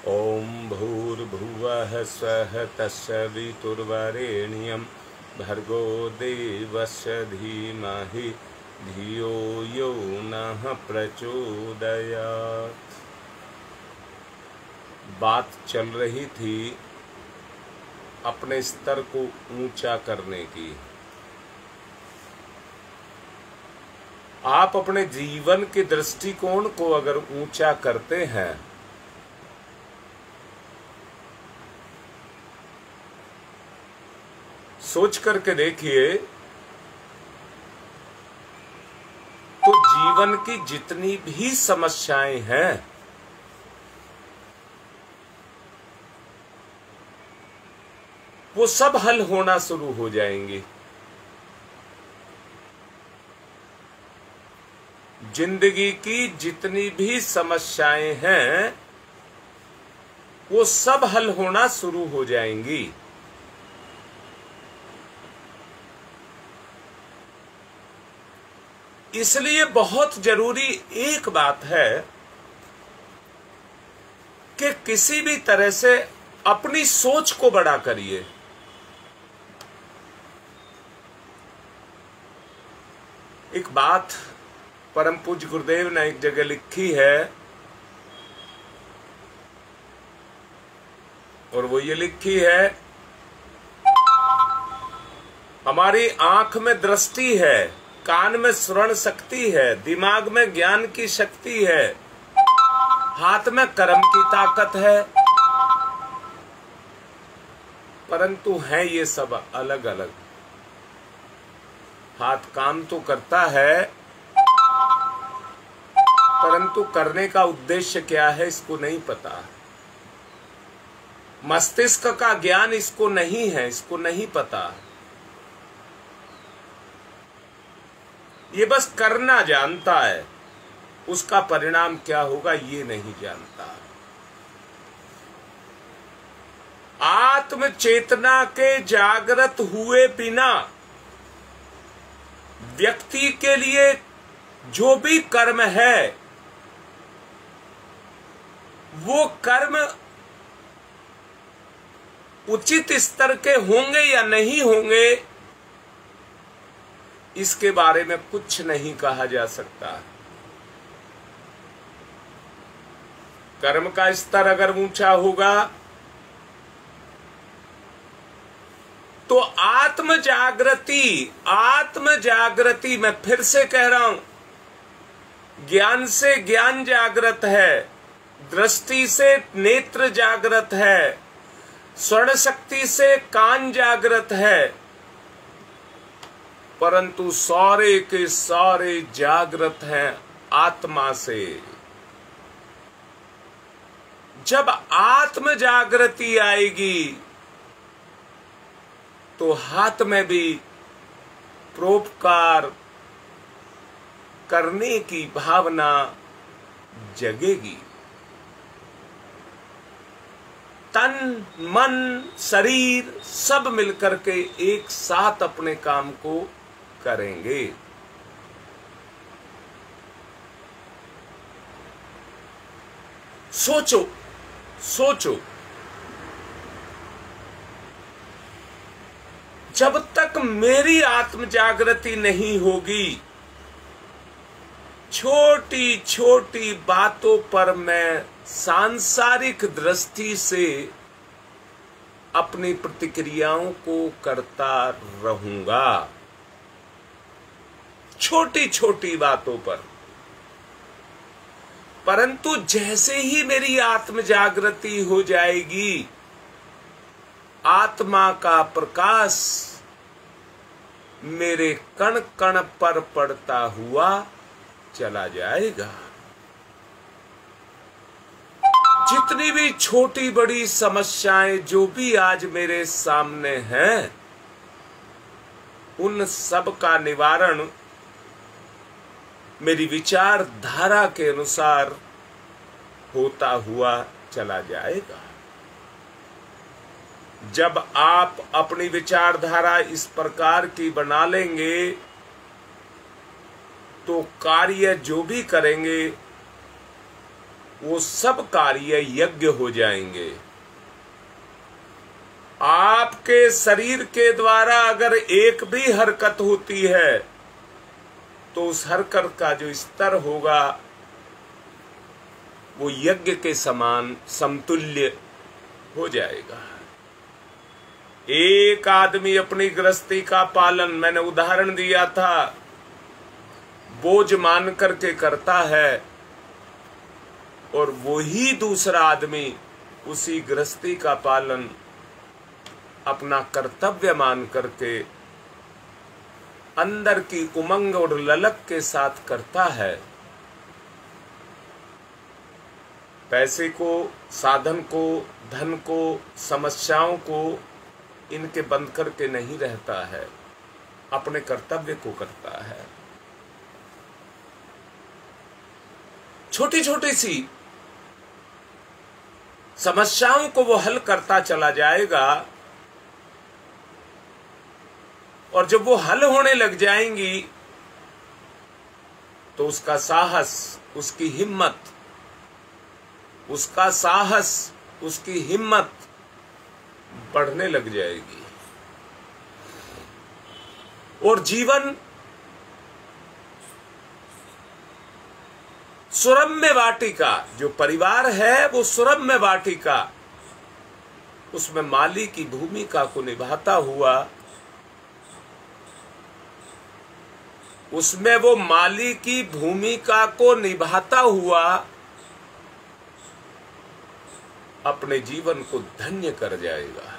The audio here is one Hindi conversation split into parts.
ओम भूर्भुवः स्वः तत्सवितुर्वरेण्यं भर्गो देवस्य धीमहि धियो यो नः प्रचोदयात्। बात चल रही थी अपने स्तर को ऊंचा करने की। आप अपने जीवन के दृष्टिकोण को अगर ऊंचा करते हैं सोच करके देखिए तो जीवन की जितनी भी समस्याएं हैं वो सब हल होना शुरू हो जाएंगी। जिंदगी की जितनी भी समस्याएं हैं वो सब हल होना शुरू हो जाएंगी। इसलिए बहुत जरूरी एक बात है कि किसी भी तरह से अपनी सोच को बड़ा करिए। एक बात परम पूज्य गुरुदेव ने एक जगह लिखी है और वो ये लिखी है, हमारी आंख में दृष्टि है, कान में श्रवण शक्ति है, दिमाग में ज्ञान की शक्ति है, हाथ में कर्म की ताकत है, परंतु है ये सब अलग अलग। हाथ काम तो करता है परंतु करने का उद्देश्य क्या है इसको नहीं पता। मस्तिष्क का ज्ञान इसको नहीं है, इसको नहीं पता। ये बस करना जानता है, उसका परिणाम क्या होगा ये नहीं जानता। आत्म चेतना के जागृत हुए बिना व्यक्ति के लिए जो भी कर्म है वो कर्म उचित स्तर के होंगे या नहीं होंगे इसके बारे में कुछ नहीं कहा जा सकता। कर्म का स्तर अगर ऊंचा होगा तो आत्म जागृति मैं फिर से कह रहा हूं, ज्ञान से ज्ञान जागृत है, दृष्टि से नेत्र जागृत है, स्वर्ण शक्ति से कान जागृत है, परंतु सारे के सारे जागृत हैं आत्मा से। जब आत्म जागृति आएगी तो हाथ में भी परोपकार करने की भावना जगेगी। तन मन शरीर सब मिलकर के एक साथ अपने काम को करेंगे। सोचो सोचो, जब तक मेरी आत्म जागृति नहीं होगी छोटी छोटी बातों पर मैं सांसारिक दृष्टि से अपनी प्रतिक्रियाओं को करता रहूंगा। छोटी छोटी बातों पर। परंतु जैसे ही मेरी आत्म जागृति हो जाएगी आत्मा का प्रकाश मेरे कण कण पर पड़ता हुआ चला जाएगा। जितनी भी छोटी बड़ी समस्याएं जो भी आज मेरे सामने हैं उन सब का निवारण मेरी विचारधारा के अनुसार होता हुआ चला जाएगा। जब आप अपनी विचारधारा इस प्रकार की बना लेंगे तो कार्य जो भी करेंगे वो सब कार्य यज्ञ हो जाएंगे। आपके शरीर के द्वारा अगर एक भी हरकत होती है तो उस हरकत का जो स्तर होगा वो यज्ञ के समान समतुल्य हो जाएगा। एक आदमी अपनी गृहस्थी का पालन, मैंने उदाहरण दिया था, बोझ मान करके करता है और वही दूसरा आदमी उसी गृहस्थी का पालन अपना कर्तव्य मान करके अंदर की उमंग और ललक के साथ करता है। पैसे को, साधन को, धन को, समस्याओं को इनके बंद करके नहीं रहता है, अपने कर्तव्य को करता है। छोटी छोटी सी समस्याओं को वो हल करता चला जाएगा और जब वो हल होने लग जाएंगी तो उसका साहस, उसकी हिम्मत, उसकी हिम्मत बढ़ने लग जाएगी और जीवन सुरम्य वाटिका, जो परिवार है वो सुरम्य वाटिका, उसमें माली की भूमिका को निभाता हुआ, उसमें वो माली की भूमिका को निभाता हुआ अपने जीवन को धन्य कर जाएगा।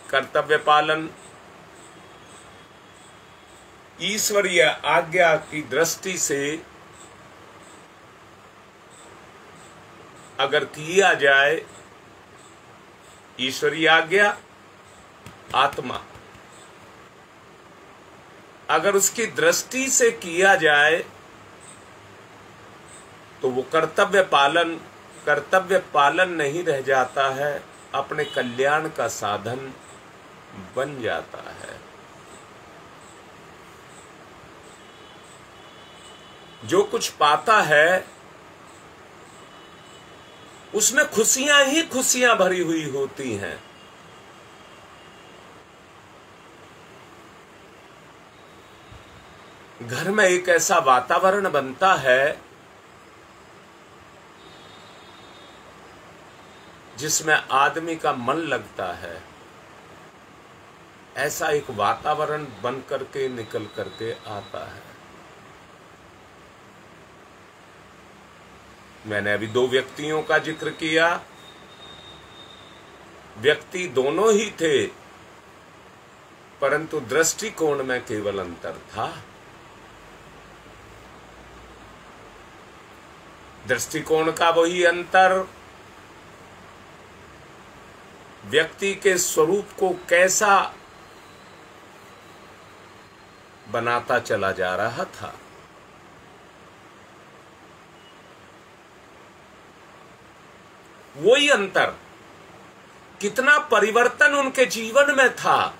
कर्तव्य पालन ईश्वरीय आज्ञा की दृष्टि से अगर किया जाए, ईश्वरीय आज्ञा आत्मा, अगर उसकी दृष्टि से किया जाए तो वो कर्तव्य पालन नहीं रह जाता है, अपने कल्याण का साधन बन जाता है। जो कुछ पाता है उसमें खुशियां ही खुशियां भरी हुई होती हैं। घर में एक ऐसा वातावरण बनता है जिसमें आदमी का मन लगता है। ऐसा एक वातावरण बन करके निकल करके आता है। मैंने अभी 2 व्यक्तियों का जिक्र किया। व्यक्ति दोनों ही थे, परंतु दृष्टिकोण में केवल अंतर था। दृष्टिकोण का वही अंतर व्यक्ति के स्वरूप को कैसा बनाता चला जा रहा था। वही अंतर, कितना परिवर्तन उनके जीवन में था।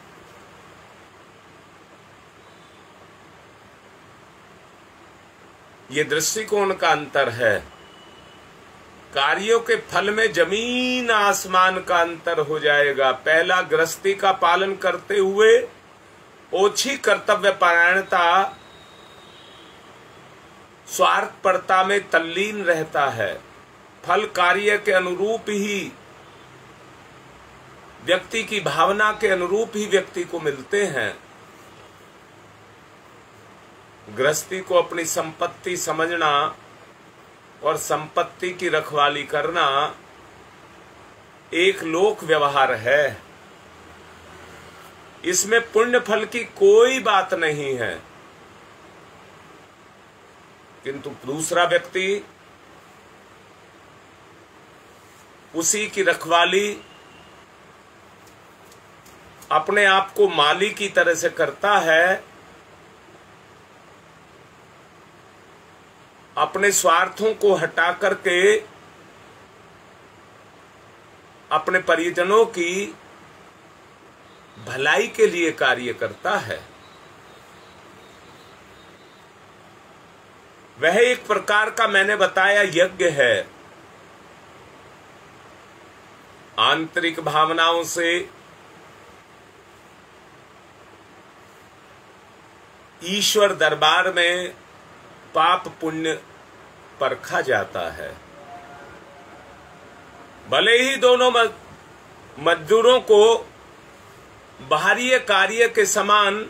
ये दृष्टिकोण का अंतर है। कार्यों के फल में जमीन आसमान का अंतर हो जाएगा। पहला गृहस्थी का पालन करते हुए ओछी कर्तव्य परायणता, स्वार्थपरता में तल्लीन रहता है। फल कार्य के अनुरूप ही, व्यक्ति की भावना के अनुरूप ही व्यक्ति को मिलते हैं। गृहस्थी को अपनी संपत्ति समझना और संपत्ति की रखवाली करना एक लोक व्यवहार है। इसमें पुण्य फल की कोई बात नहीं है। किंतु दूसरा व्यक्ति उसी की रखवाली अपने आप को माली की तरह से करता है, अपने स्वार्थों को हटा करके अपने परिजनों की भलाई के लिए कार्य करता है। वह एक प्रकार का मैंने बताया यज्ञ है। आंतरिक भावनाओं से ईश्वर दरबार में पाप पुण्य परखा जाता है। भले ही दोनों मजदूरों को बाहरी कार्य के समान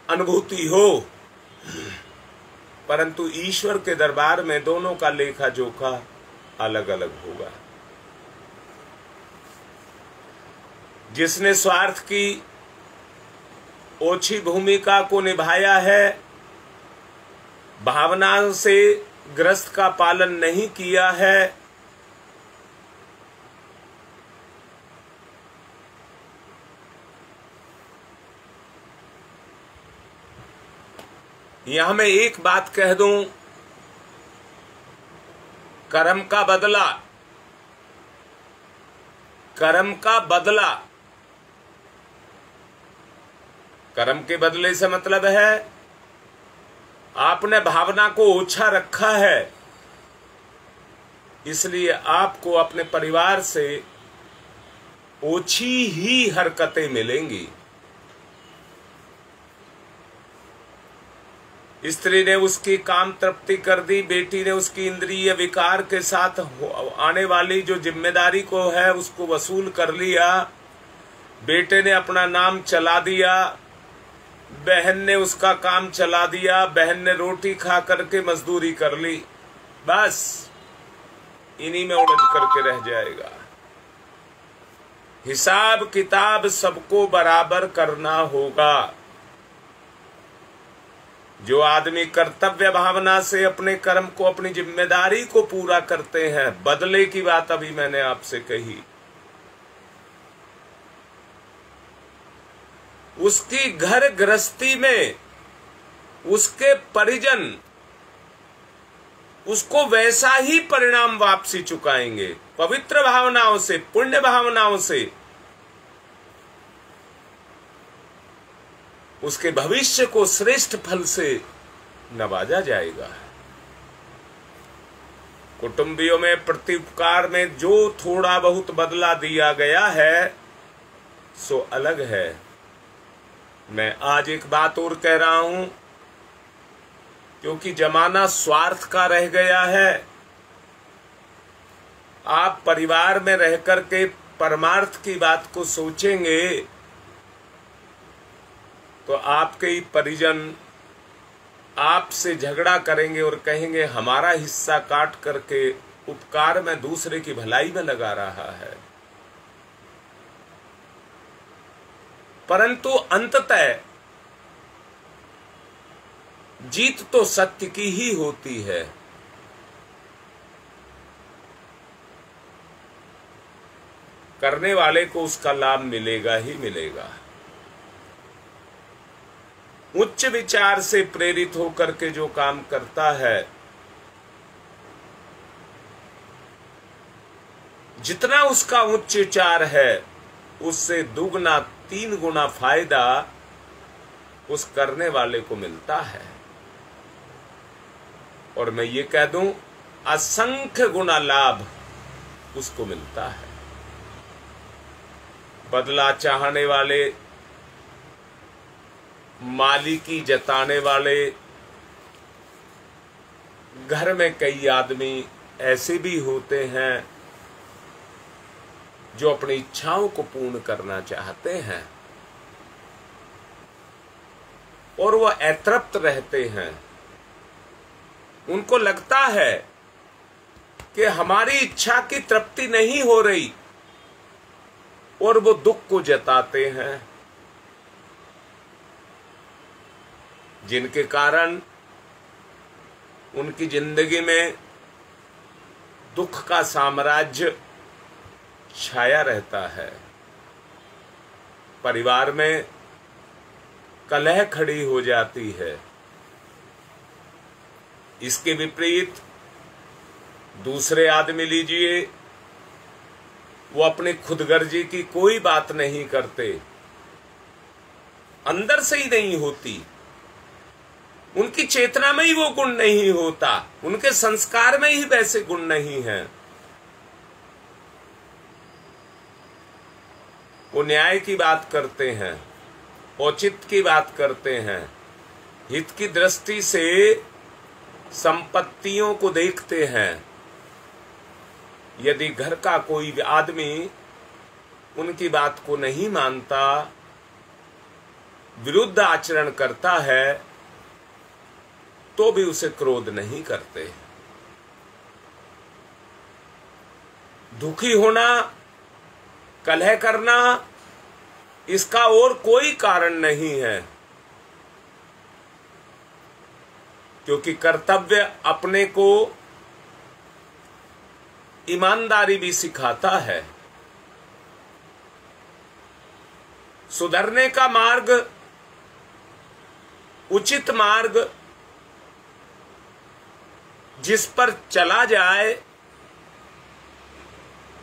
अनुभूति हो, परंतु ईश्वर के दरबार में दोनों का लेखा जोखा अलग अलग होगा। जिसने स्वार्थ की ओछी भूमिका को निभाया है, भावनाओं से ग्रस्त का पालन नहीं किया है, यहां मैं एक बात कह दूं, कर्म का बदला कर्म के बदले से मतलब है आपने भावना को ओछा रखा है, इसलिए आपको अपने परिवार से ओछी ही हरकतें मिलेंगी। स्त्री ने उसकी काम तृप्ति कर दी, बेटी ने उसकी इंद्रिय विकार के साथ आने वाली जो जिम्मेदारी को है उसको वसूल कर लिया, बेटे ने अपना नाम चला दिया, बहन ने उसका काम चला दिया, बहन ने रोटी खा करके मजदूरी कर ली, बस इन्हीं में उलझ करके रह जाएगा। हिसाब किताब सबको बराबर करना होगा। जो आदमी कर्तव्य भावना से अपने कर्म को, अपनी जिम्मेदारी को पूरा करते हैं, बदले की बात अभी मैंने आपसे कही, उसकी घर गृहस्थी में उसके परिजन उसको वैसा ही परिणाम वापसी चुकाएंगे, पवित्र भावनाओं से, पुण्य भावनाओं से। उसके भविष्य को श्रेष्ठ फल से नवाजा जाएगा। कुटुंबियों में प्रत्युपकार में जो थोड़ा बहुत बदला दिया गया है सो अलग है। मैं आज एक बात और कह रहा हूं, क्योंकि जमाना स्वार्थ का रह गया है। आप परिवार में रहकर के परमार्थ की बात को सोचेंगे तो आपके ही परिजन आपसे झगड़ा करेंगे और कहेंगे हमारा हिस्सा काट करके उपकार में दूसरे की भलाई में लगा रहा है। परंतु अंततः जीत तो सत्य की ही होती है। करने वाले को उसका लाभ मिलेगा ही मिलेगा। उच्च विचार से प्रेरित होकर के जो काम करता है, जितना उसका उच्च विचार है उससे दुगना 3 गुना फायदा उस करने वाले को मिलता है। और मैं ये कह दूं, असंख्य गुना लाभ उसको मिलता है। बदला चाहने वाले, मालिकी जताने वाले, घर में कई आदमी ऐसे भी होते हैं जो अपनी इच्छाओं को पूर्ण करना चाहते हैं और वह अतृप्त रहते हैं। उनको लगता है कि हमारी इच्छा की तृप्ति नहीं हो रही और वो दुख को जताते हैं, जिनके कारण उनकी जिंदगी में दुख का साम्राज्य छाया रहता है। परिवार में कलह खड़ी हो जाती है। इसके विपरीत दूसरे आदमी लीजिए, वो अपनी खुदगर्जी की कोई बात नहीं करते, अंदर से ही नहीं होती, उनकी चेतना में ही वो गुण नहीं होता, उनके संस्कार में ही वैसे गुण नहीं है। वो न्याय की बात करते हैं, औचित्य की बात करते हैं, हित की दृष्टि से संपत्तियों को देखते हैं। यदि घर का कोई आदमी उनकी बात को नहीं मानता, विरुद्ध आचरण करता है, तो भी उसे क्रोध नहीं करते। दुखी होना, कलह करना, इसका और कोई कारण नहीं है, क्योंकि कर्तव्य अपने को ईमानदारी भी सिखाता है। सुधरने का मार्ग, उचित मार्ग जिस पर चला जाए,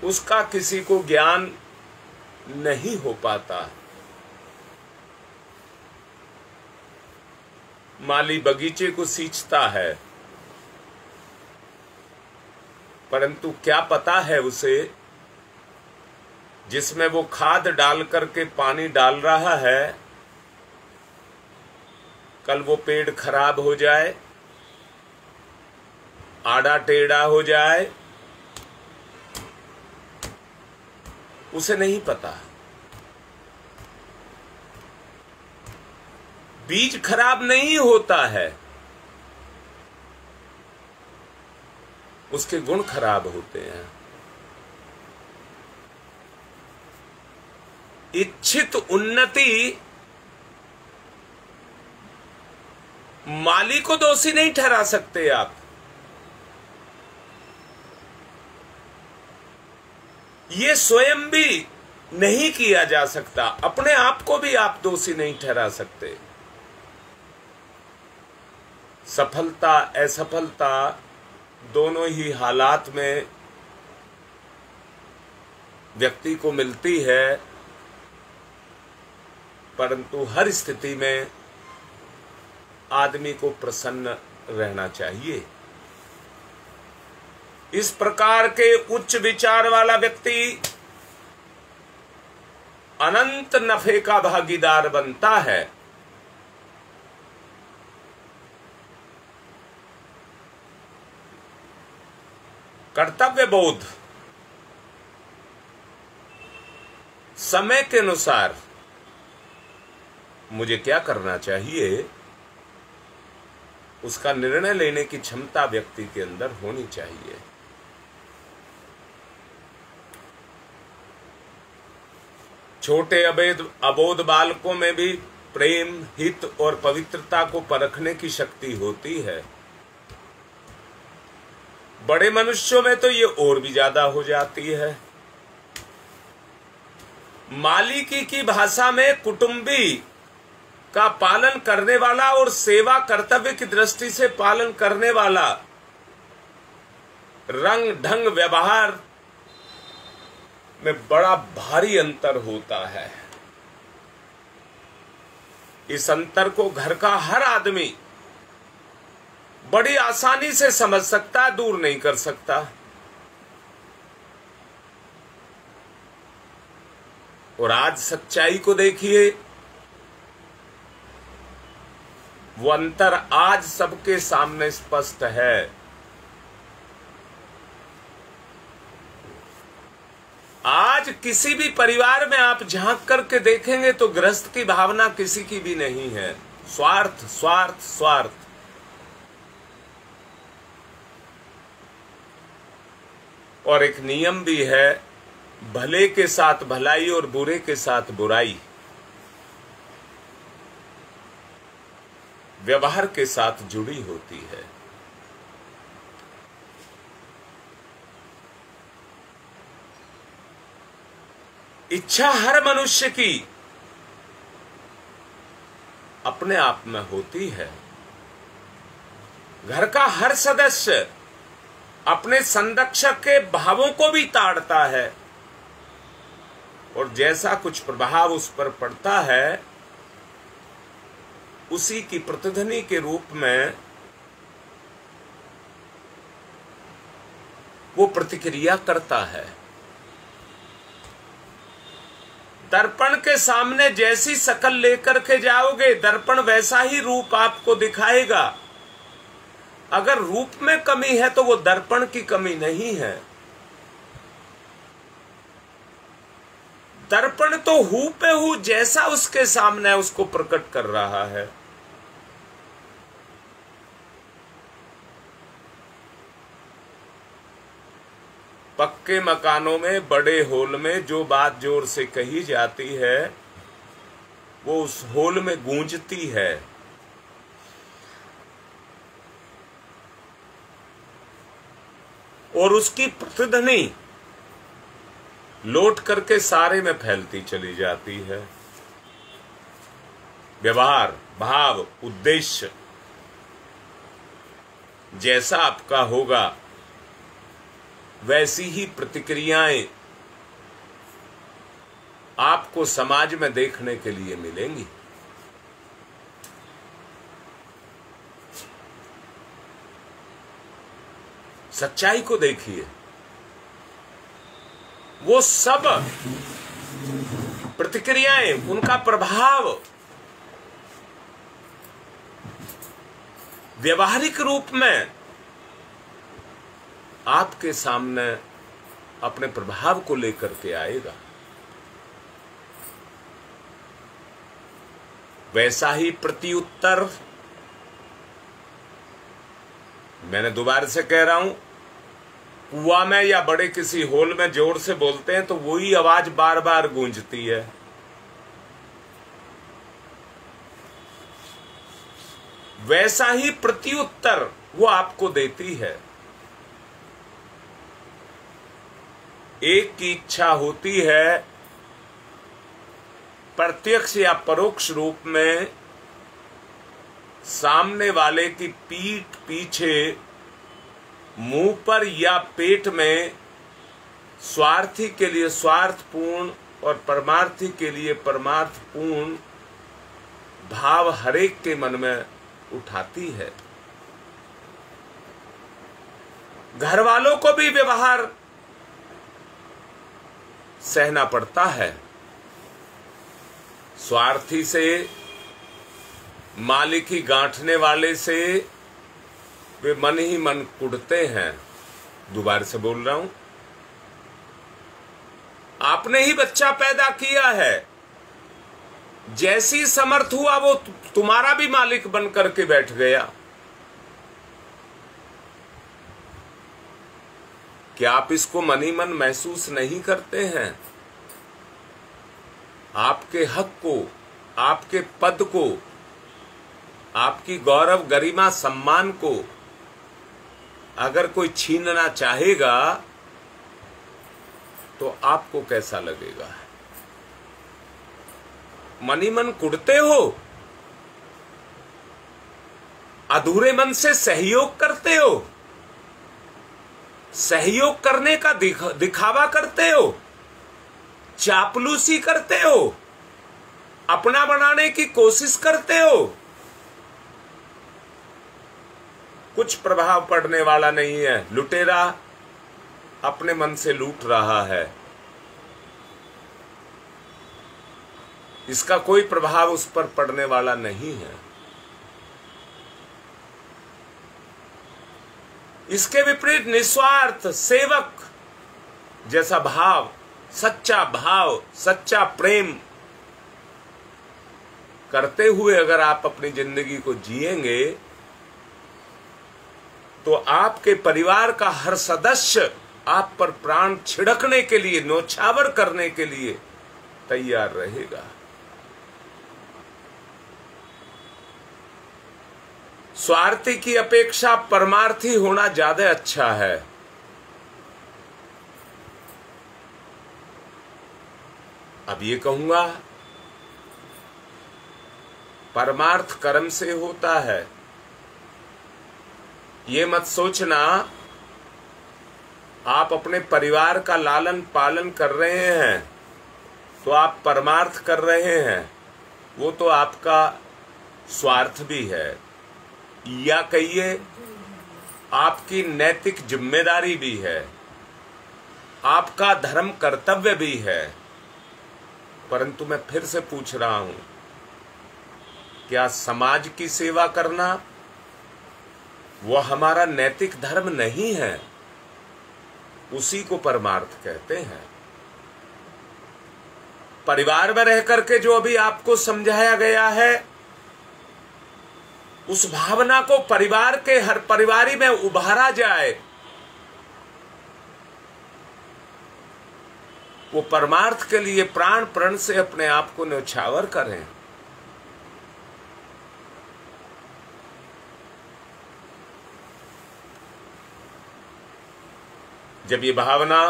उसका किसी को ज्ञान नहीं हो पाता। माली बगीचे को सींचता है, परंतु क्या पता है उसे, जिसमें वो खाद डाल करके पानी डाल रहा है, कल वो पेड़ खराब हो जाए, आड़ा टेढ़ा हो जाए, उसे नहीं पता। बीज खराब नहीं होता है, उसके गुण खराब होते हैं। इच्छित उन्नति माली को दोषी नहीं ठहरा सकते आप। ये स्वयं भी नहीं किया जा सकता, अपने आप को भी आप दोषी नहीं ठहरा सकते। सफलता असफलता दोनों ही हालात में व्यक्ति को मिलती है, परंतु हर स्थिति में आदमी को प्रसन्न रहना चाहिए। इस प्रकार के उच्च विचार वाला व्यक्ति अनंत नफे का भागीदार बनता है। कर्तव्य बोध समय के अनुसार मुझे क्या करना चाहिए, उसका निर्णय लेने की क्षमता व्यक्ति के अंदर होनी चाहिए। छोटे अबोध बालकों में भी प्रेम, हित और पवित्रता को परखने की शक्ति होती है। बड़े मनुष्यों में तो ये और भी ज्यादा हो जाती है। मालिकी की भाषा में कुटुंबी का पालन करने वाला और सेवा कर्तव्य की दृष्टि से पालन करने वाला रंग ढंग व्यवहार में बड़ा भारी अंतर होता है। इस अंतर को घर का हर आदमी बड़ी आसानी से समझ सकता, दूर नहीं कर सकता। और आज सच्चाई को देखिए, वो अंतर आज सबके सामने स्पष्ट है। आज किसी भी परिवार में आप झांक करके देखेंगे तो गृहस्थ की भावना किसी की भी नहीं है। स्वार्थ स्वार्थ स्वार्थ। और एक नियम भी है, भले के साथ भलाई और बुरे के साथ बुराई, व्यवहार के साथ जुड़ी होती है। इच्छा हर मनुष्य की अपने आप में होती है। घर का हर सदस्य अपने संरक्षक के भावों को भी ताड़ता है, और जैसा कुछ प्रभाव उस पर पड़ता है उसी की प्रतिध्वनि के रूप में वो प्रतिक्रिया करता है। दर्पण के सामने जैसी शक्ल लेकर के जाओगे, दर्पण वैसा ही रूप आपको दिखाएगा। अगर रूप में कमी है तो वो दर्पण की कमी नहीं है। दर्पण तो हू पे हू जैसा उसके सामने है उसको प्रकट कर रहा है। पक्के मकानों में, बड़े हॉल में जो बात जोर से कही जाती है वो उस हॉल में गूंजती है। और उसकी प्रतिध्वनि लौट करके सारे में फैलती चली जाती है। व्यवहार, भाव, उद्देश्य जैसा आपका होगा वैसी ही प्रतिक्रियाएं आपको समाज में देखने के लिए मिलेंगी। सच्चाई को देखिए, वो सब प्रतिक्रियाएं, उनका प्रभाव व्यवहारिक रूप में आपके सामने अपने प्रभाव को लेकर के आएगा। वैसा ही प्रत्युत्तर, मैंने दोबारा से कह रहा हूं, कुआं में या बड़े किसी हॉल में जोर से बोलते हैं तो वही आवाज बार बार गूंजती है। वैसा ही प्रत्युत्तर वो आपको देती है। एक की इच्छा होती है प्रत्यक्ष या परोक्ष रूप में सामने वाले की पीठ पीछे, मुंह पर या पेट में स्वार्थी के लिए स्वार्थपूर्ण और परमार्थी के लिए परमार्थपूर्ण भाव हरेक के मन में उठाती है। घर वालों को भी व्यवहार सहना पड़ता है। स्वार्थी से, मालिक ही गांठने वाले से वे मन ही मन कुढ़ते हैं। दोबारा से बोल रहा हूं, आपने ही बच्चा पैदा किया है, जैसी समर्थ हुआ वो तुम्हारा भी मालिक बन करके बैठ गया। क्या आप इसको मन ही मन महसूस नहीं करते हैं? आपके हक को, आपके पद को, आपकी गौरव, गरिमा, सम्मान को अगर कोई छीनना चाहेगा तो आपको कैसा लगेगा? मन ही मन कुढ़ते हो, अधूरे मन से सहयोग करते हो, सहयोग करने का दिखावा करते हो, चापलूसी करते हो, अपना बनाने की कोशिश करते हो। कुछ प्रभाव पड़ने वाला नहीं है। लुटेरा अपने मन से लूट रहा है, इसका कोई प्रभाव उस पर पड़ने वाला नहीं है। इसके विपरीत निस्वार्थ सेवक जैसा भाव, सच्चा प्रेम करते हुए अगर आप अपनी जिंदगी को जिएंगे तो आपके परिवार का हर सदस्य आप पर प्राण छिड़कने के लिए, न्योछावर करने के लिए तैयार रहेगा। स्वार्थी की अपेक्षा परमार्थी होना ज्यादा अच्छा है। अब ये कहूंगा, परमार्थ कर्म से होता है। ये मत सोचना आप अपने परिवार का लालन पालन कर रहे हैं तो आप परमार्थ कर रहे हैं। वो तो आपका स्वार्थ भी है, या कहिए आपकी नैतिक जिम्मेदारी भी है, आपका धर्म कर्तव्य भी है। परंतु मैं फिर से पूछ रहा हूं, क्या समाज की सेवा करना वो हमारा नैतिक धर्म नहीं है? उसी को परमार्थ कहते हैं। परिवार में रह करके जो अभी आपको समझाया गया है, उस भावना को परिवार के हर परिवारी में उभारा जाए, वो परमार्थ के लिए प्राण प्रण से अपने आप को न्यौछावर करें। जब ये भावना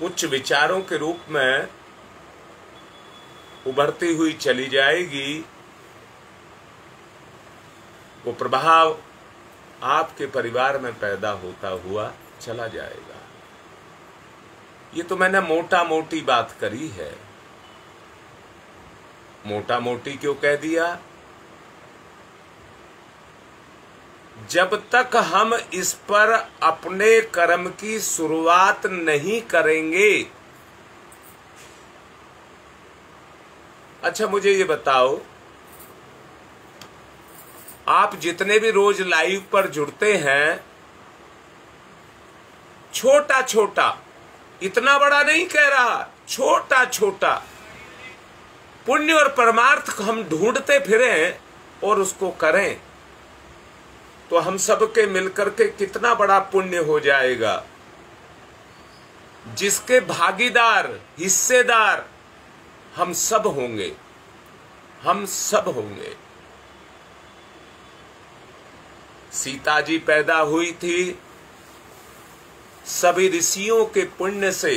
उच्च विचारों के रूप में उभरती हुई चली जाएगी, वो प्रभाव आपके परिवार में पैदा होता हुआ चला जाएगा। ये तो मैंने मोटा मोटी बात करी है। मोटा मोटी क्यों कह दिया? जब तक हम इस पर अपने कर्म की शुरुआत नहीं करेंगे। अच्छा, मुझे ये बताओ, आप जितने भी रोज लाइव पर जुड़ते हैं, छोटा छोटा, इतना बड़ा नहीं कह रहा, छोटा छोटा पुण्य और परमार्थ हम ढूंढते फिरें और उसको करें, तो हम सबके मिलकर के कितना बड़ा पुण्य हो जाएगा, जिसके भागीदार, हिस्सेदार हम सब होंगे। हम सब होंगे। सीता जी पैदा हुई थी सभी ऋषियों के पुण्य से,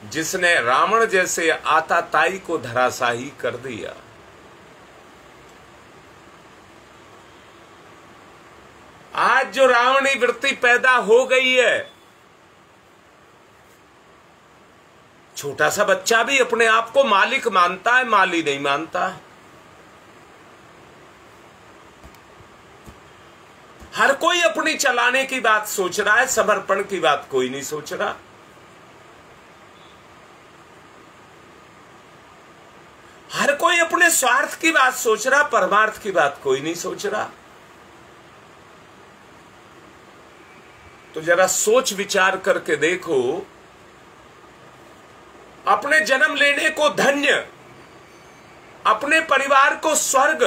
जिसने रावण जैसे आताताई को धराशाही कर दिया। आज जो रावणी वृत्ति पैदा हो गई है, छोटा सा बच्चा भी अपने आप को मालिक मानता है, माली नहीं मानता। हर कोई अपनी चलाने की बात सोच रहा है, समर्पण की बात कोई नहीं सोच रहा। हर कोई अपने स्वार्थ की बात सोच रहा, परमार्थ की बात कोई नहीं सोच रहा। तो जरा सोच विचार करके देखो, अपने जन्म लेने को धन्य, अपने परिवार को स्वर्ग,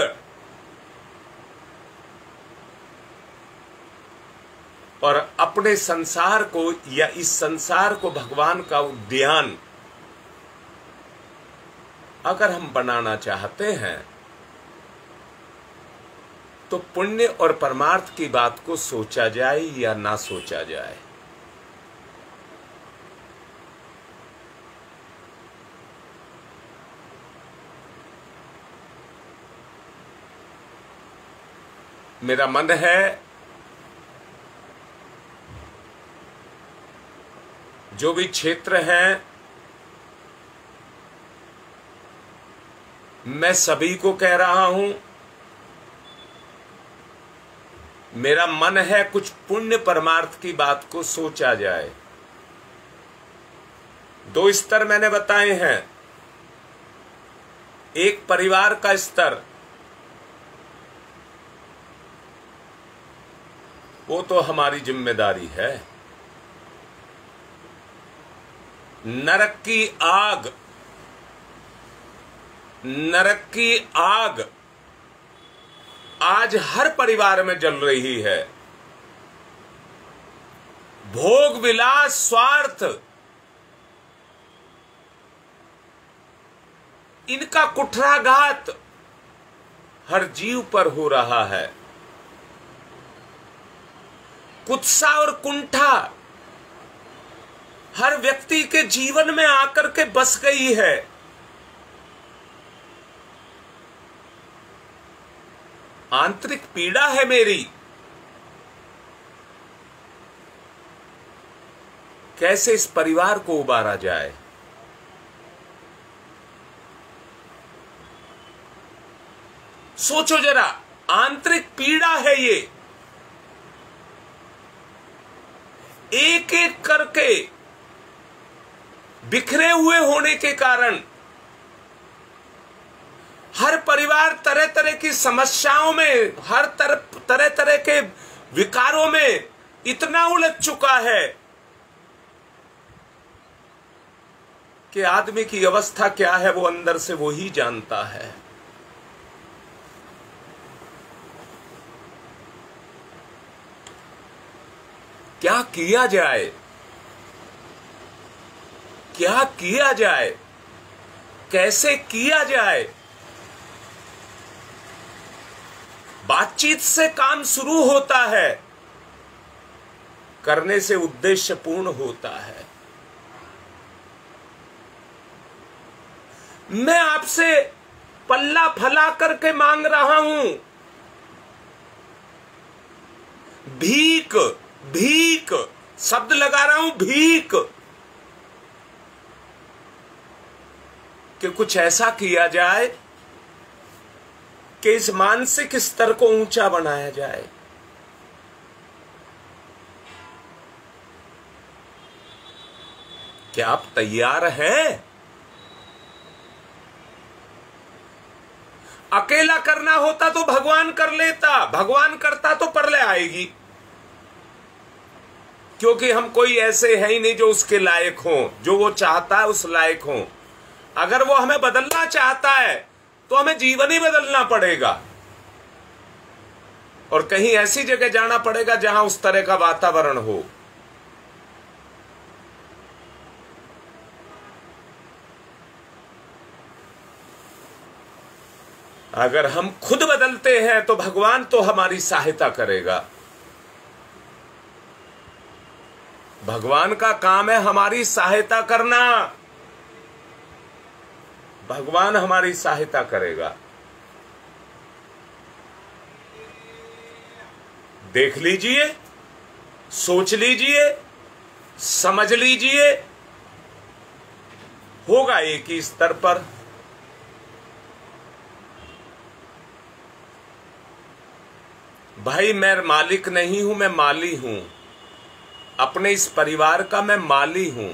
और अपने संसार को या इस संसार को भगवान का उद्यान अगर हम बनाना चाहते हैं, तो पुण्य और परमार्थ की बात को सोचा जाए या ना सोचा जाए। मेरा मन है जो भी क्षेत्र हैं, मैं सभी को कह रहा हूं, मेरा मन है कुछ पुण्य परमार्थ की बात को सोचा जाए। 2 स्तर मैंने बताए हैं। एक परिवार का स्तर, वो तो हमारी जिम्मेदारी है। नरक की आग, नरक की आग आज हर परिवार में जल रही है। भोग विलास स्वार्थ, इनका कुठाराघात हर जीव पर हो रहा है। कुत्सा और कुंठा हर व्यक्ति के जीवन में आकर के बस गई है। आंतरिक पीड़ा है मेरी। कैसे इस परिवार को उबारा जाए? सोचो जरा, आंतरिक पीड़ा है ये। एक एक करके बिखरे हुए होने के कारण हर परिवार तरह तरह की समस्याओं में, हर तरह तरह के विकारों में इतना उलझ चुका है कि आदमी की अवस्था क्या है वो अंदर से वो ही जानता है। क्या किया जाए, क्या किया जाए, कैसे किया जाए? बातचीत से काम शुरू होता है, करने से उद्देश्य पूर्ण होता है। मैं आपसे पल्ला फैला करके मांग रहा हूं, भीख, भीख शब्द लगा रहा हूं, भीख, कि कुछ ऐसा किया जाए कि इस मानसिक स्तर को ऊंचा बनाया जाए। क्या आप तैयार हैं? अकेला करना होता तो भगवान कर लेता, भगवान करता तो प्रलय आएगी, क्योंकि हम कोई ऐसे है ही नहीं जो उसके लायक हो, जो वो चाहता है उस लायक हो। अगर वो हमें बदलना चाहता है तो हमें जीवन ही बदलना पड़ेगा और कहीं ऐसी जगह जाना पड़ेगा जहां उस तरह का वातावरण हो। अगर हम खुद बदलते हैं तो भगवान तो हमारी सहायता करेगा। भगवान का काम है हमारी सहायता करना, भगवान हमारी सहायता करेगा। देख लीजिए, सोच लीजिए, समझ लीजिए, होगा एक ही स्तर पर। भाई मैं मालिक नहीं हूं, मैं माली हूं, अपने इस परिवार का मैं माली हूं।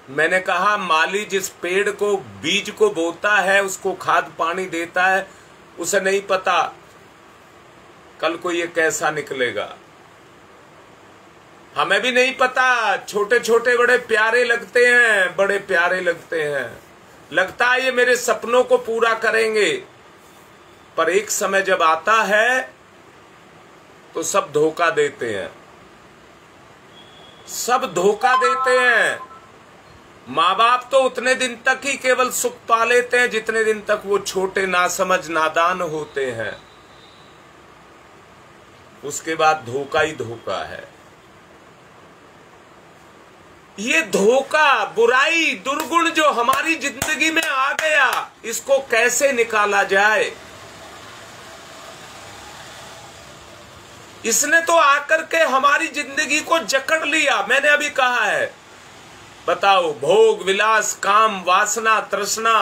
मैंने कहा माली जिस पेड़ को, बीज को बोता है, उसको खाद पानी देता है, उसे नहीं पता कल को ये कैसा निकलेगा। हमें भी नहीं पता, छोटे छोटे बड़े प्यारे लगते हैं, बड़े प्यारे लगते हैं, लगता है ये मेरे सपनों को पूरा करेंगे, पर एक समय जब आता है तो सब धोखा देते हैं, सब धोखा देते हैं। माँ बाप तो उतने दिन तक ही केवल सुख पा लेते हैं जितने दिन तक वो छोटे, नासमझ, नादान होते हैं, उसके बाद धोखा ही धोखा है। ये धोखा, बुराई, दुर्गुण जो हमारी जिंदगी में आ गया, इसको कैसे निकाला जाए? इसने तो आकर के हमारी जिंदगी को जकड़ लिया। मैंने अभी कहा है, बताओ, भोग विलास, काम, वासना, तृष्णा,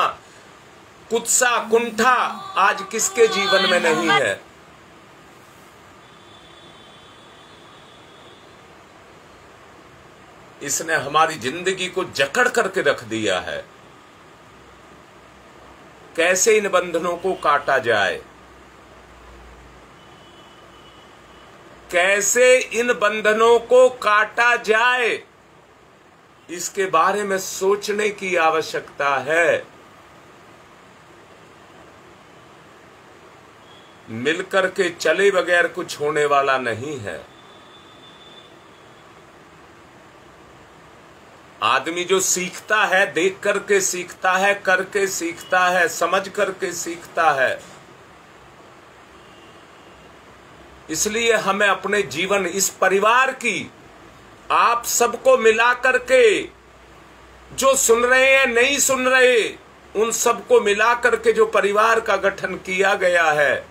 कुत्सा, कुंठा आज किसके जीवन में नहीं है? इसने हमारी जिंदगी को जकड़ करके रख दिया है। कैसे इन बंधनों को काटा जाए, कैसे इन बंधनों को काटा जाए, इसके बारे में सोचने की आवश्यकता है। मिलकर के चले बगैर कुछ होने वाला नहीं है। आदमी जो सीखता है, देख करके सीखता है, करके सीखता है, समझ करके सीखता है। इसलिए हमें अपने जीवन, इस परिवार की, आप सबको मिला करके, जो सुन रहे हैं, नहीं सुन रहे, उन सबको मिला करके जो परिवार का गठन किया गया है,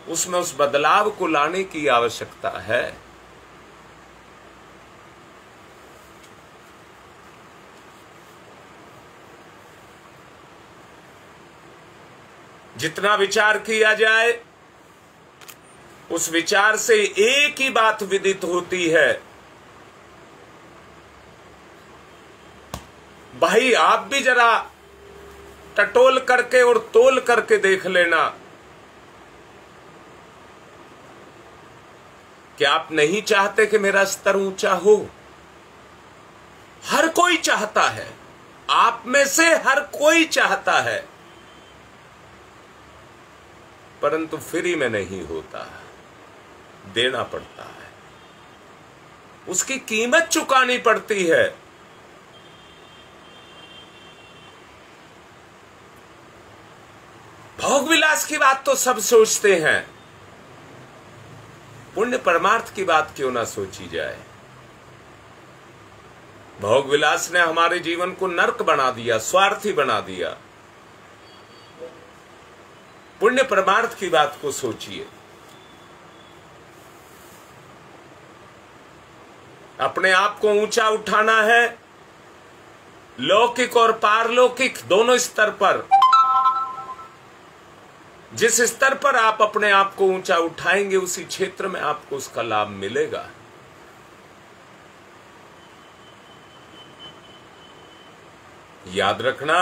उसमें उस बदलाव को लाने की आवश्यकता है। जितना विचार किया जाए उस विचार से एक ही बात विदित होती है, भाई आप भी जरा टटोल करके और तोल करके देख लेना कि आप नहीं चाहते कि मेरा स्तर ऊंचा हो। हर कोई चाहता है, आप में से हर कोई चाहता है, परंतु फ्री में नहीं होता, देना पड़ता है, उसकी कीमत चुकानी पड़ती है। भोग विलास की बात तो सब सोचते हैं, पुण्य परमार्थ की बात क्यों ना सोची जाए। भोग विलास ने हमारे जीवन को नर्क बना दिया, स्वार्थी बना दिया। पुण्य परमार्थ की बात को सोचिए। अपने आप को ऊंचा उठाना है, लौकिक और पारलौकिक दोनों स्तर पर। जिस स्तर पर आप अपने आप को ऊंचा उठाएंगे उसी क्षेत्र में आपको उसका लाभ मिलेगा। याद रखना,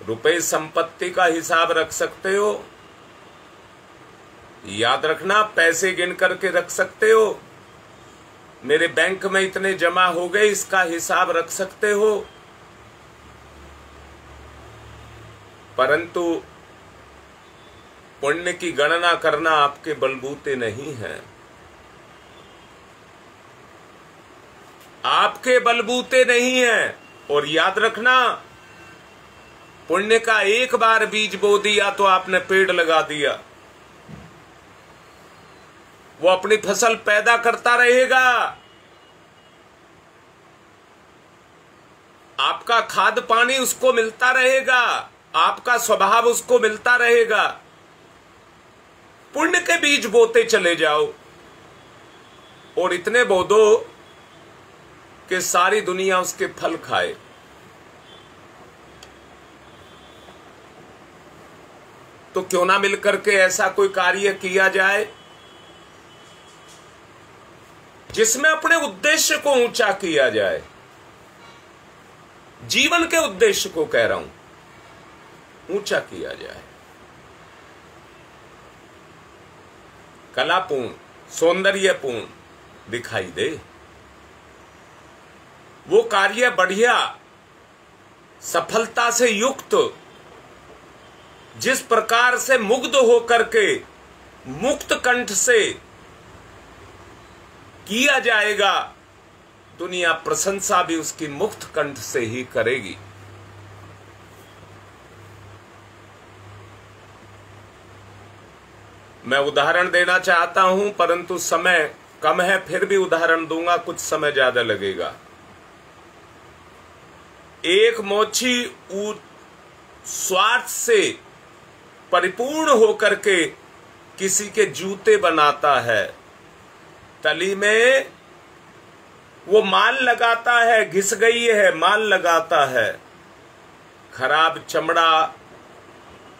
रुपए संपत्ति का हिसाब रख सकते हो, याद रखना पैसे गिन करके रख सकते हो, मेरे बैंक में इतने जमा हो गए इसका हिसाब रख सकते हो, परंतु पुण्य की गणना करना आपके बलबूते नहीं है, आपके बलबूते नहीं है। और याद रखना, पुण्य का एक बार बीज बो दिया तो आपने पेड़ लगा दिया, वो अपनी फसल पैदा करता रहेगा, आपका खाद पानी उसको मिलता रहेगा, आपका स्वभाव उसको मिलता रहेगा। पुण्य के बीज बोते चले जाओ और इतने बो दो कि सारी दुनिया उसके फल खाए। तो क्यों ना मिलकर के ऐसा कोई कार्य किया जाए जिसमें अपने उद्देश्य को ऊंचा किया जाए। जीवन के उद्देश्य को कह रहा हूं, ऊंचा किया जाए, कलापूर्ण सौंदर्यपूर्ण दिखाई दे। वो कार्य बढ़िया सफलता से युक्त जिस प्रकार से मुग्ध होकर के मुक्त कंठ से किया जाएगा, दुनिया प्रशंसा भी उसकी मुक्त कंठ से ही करेगी। मैं उदाहरण देना चाहता हूं परंतु समय कम है, फिर भी उदाहरण दूंगा, कुछ समय ज्यादा लगेगा। एक मोची स्वार्थ से परिपूर्ण होकर के किसी के जूते बनाता है, तली में वो माल लगाता है, घिस गई है माल लगाता है, खराब चमड़ा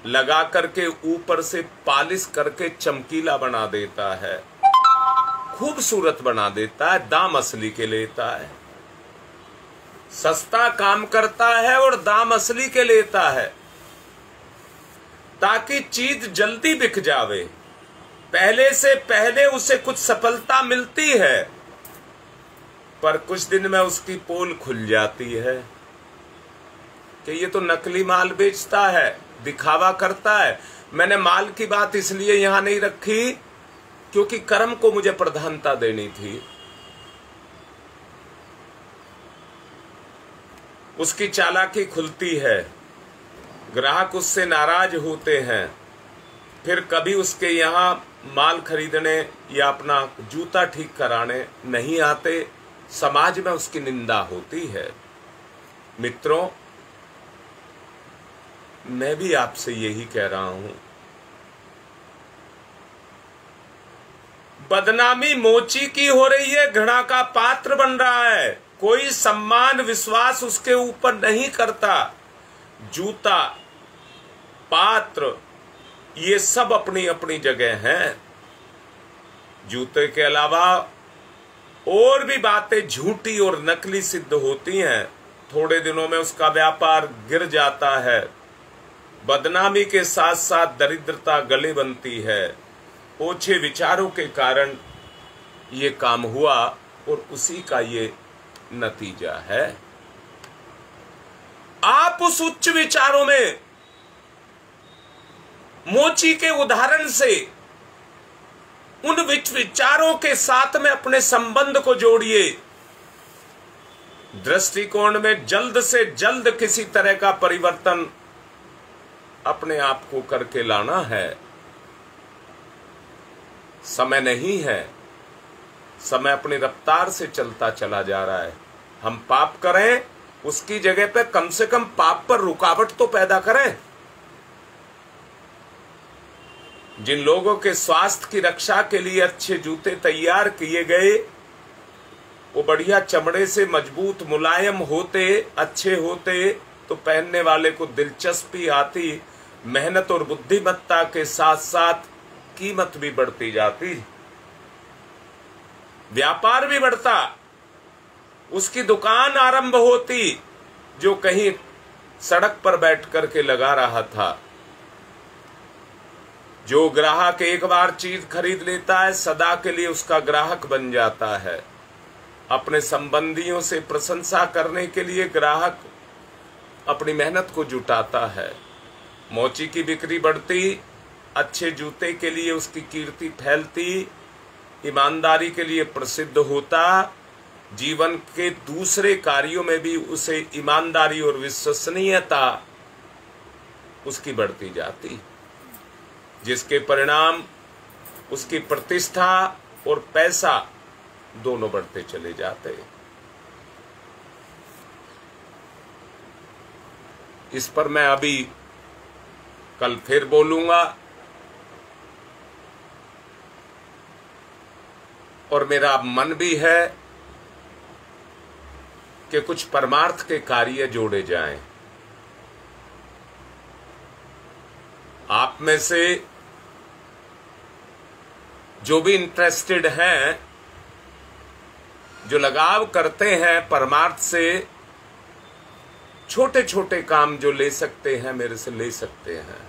लगा करके ऊपर से पालिश करके चमकीला बना देता है, खूबसूरत बना देता है, दाम असली के लेता है। सस्ता काम करता है और दाम असली के लेता है ताकि चीज जल्दी बिक जावे, पहले से पहले उसे कुछ सफलता मिलती है, पर कुछ दिन में उसकी पोल खुल जाती है कि ये तो नकली माल बेचता है, दिखावा करता है। मैंने माल की बात इसलिए यहां नहीं रखी क्योंकि कर्म को मुझे प्रधानता देनी थी। उसकी चालाकी खुलती है, ग्राहक उससे नाराज होते हैं, फिर कभी उसके यहां माल खरीदने या अपना जूता ठीक कराने नहीं आते, समाज में उसकी निंदा होती है। मित्रों, मैं भी आपसे यही कह रहा हूं, बदनामी मोची की हो रही है, घृणा का पात्र बन रहा है, कोई सम्मान विश्वास उसके ऊपर नहीं करता। जूता पात्र, ये सब अपनी अपनी जगह हैं। जूते के अलावा और भी बातें झूठी और नकली सिद्ध होती हैं। थोड़े दिनों में उसका व्यापार गिर जाता है। बदनामी के साथ साथ दरिद्रता गले बनती है। ओछे विचारों के कारण ये काम हुआ और उसी का ये नतीजा है। आप उस उच्च विचारों में मोची के उदाहरण से उन विचारों के साथ में अपने संबंध को जोड़िए। दृष्टिकोण में जल्द से जल्द किसी तरह का परिवर्तन अपने आप को करके लाना है। समय नहीं है, समय अपनी रफ्तार से चलता चला जा रहा है। हम पाप करें, उसकी जगह पे कम से कम पाप पर रुकावट तो पैदा करें। जिन लोगों के स्वास्थ्य की रक्षा के लिए अच्छे जूते तैयार किए गए, वो बढ़िया चमड़े से मजबूत मुलायम होते, अच्छे होते, तो पहनने वाले को दिलचस्पी आती, मेहनत और बुद्धिमत्ता के साथ साथ कीमत भी बढ़ती जाती, व्यापार भी बढ़ता, उसकी दुकान आरंभ होती जो कहीं सड़क पर बैठ करके लगा रहा था। जो ग्राहक एक बार चीज खरीद लेता है, सदा के लिए उसका ग्राहक बन जाता है। अपने संबंधियों से प्रशंसा करने के लिए ग्राहक अपनी मेहनत को जुटाता है। मोची की बिक्री बढ़ती, अच्छे जूते के लिए उसकी कीर्ति फैलती, ईमानदारी के लिए प्रसिद्ध होता, जीवन के दूसरे कार्यों में भी उसे ईमानदारी और विश्वसनीयता उसकी बढ़ती जाती, जिसके परिणाम उसकी प्रतिष्ठा और पैसा दोनों बढ़ते चले जाते। इस पर मैं अभी कल फिर बोलूंगा और मेरा मन भी है कि कुछ परमार्थ के कार्य जोड़े जाएं। आप में से जो भी इंटरेस्टेड हैं, जो लगाव करते हैं परमार्थ से, छोटे छोटे काम जो ले सकते हैं मेरे से ले सकते हैं।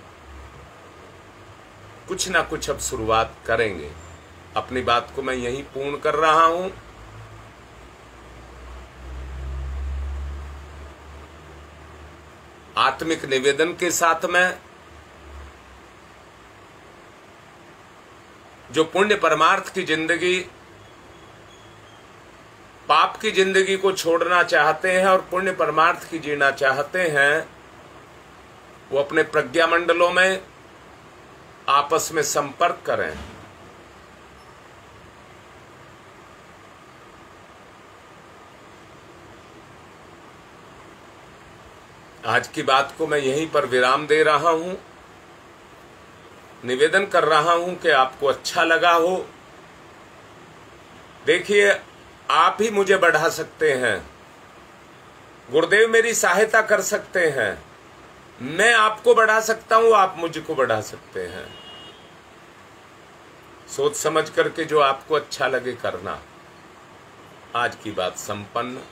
कुछ ना कुछ अब शुरुआत करेंगे। अपनी बात को मैं यहीं पूर्ण कर रहा हूं। आत्मिक निवेदन के साथ में जो पुण्य परमार्थ की जिंदगी, पाप की जिंदगी को छोड़ना चाहते हैं और पुण्य परमार्थ की जीना चाहते हैं, वो अपने प्रज्ञा मंडलों में आपस में संपर्क करें। आज की बात को मैं यहीं पर विराम दे रहा हूं। निवेदन कर रहा हूं कि आपको अच्छा लगा हो। देखिए, आप ही मुझे बढ़ा सकते हैं, गुरुदेव मेरी सहायता कर सकते हैं, मैं आपको बढ़ा सकता हूं, आप मुझको बढ़ा सकते हैं। सोच समझ करके जो आपको अच्छा लगे करना। आज की बात संपन्न।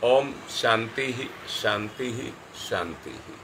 ओम शांति ही शांति ही शांति ही।